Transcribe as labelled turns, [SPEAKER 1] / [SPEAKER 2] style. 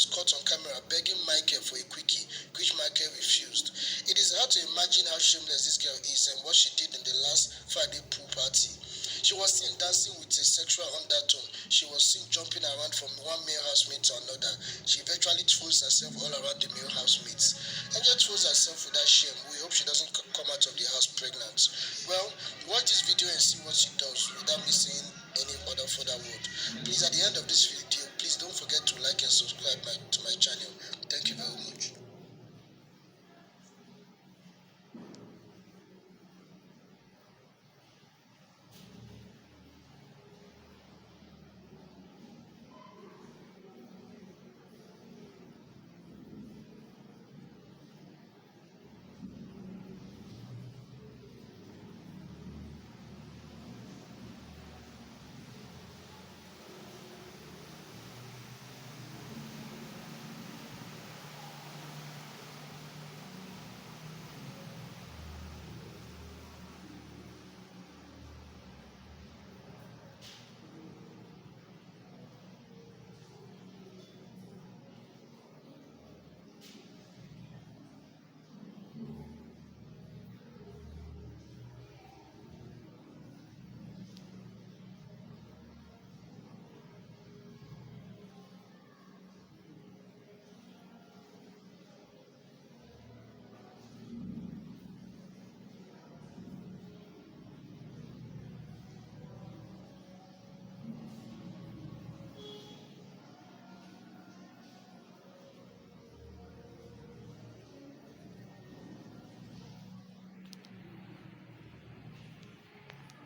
[SPEAKER 1] was caught on camera begging Michael for a quickie, which Michael refused. It is hard to imagine how shameless this girl is and what she did in the last Friday pool party. She was seen dancing with a sexual undertone. She was seen jumping around from one male housemate to another. She virtually throws herself all around the male housemates. And just throws herself without shame. We hope she doesn't come out of the house pregnant. Well, watch this video and see what she does without missing any other further word. Please, at the end of this video, please don't forget to like and subscribe to my channel. Thank you very much.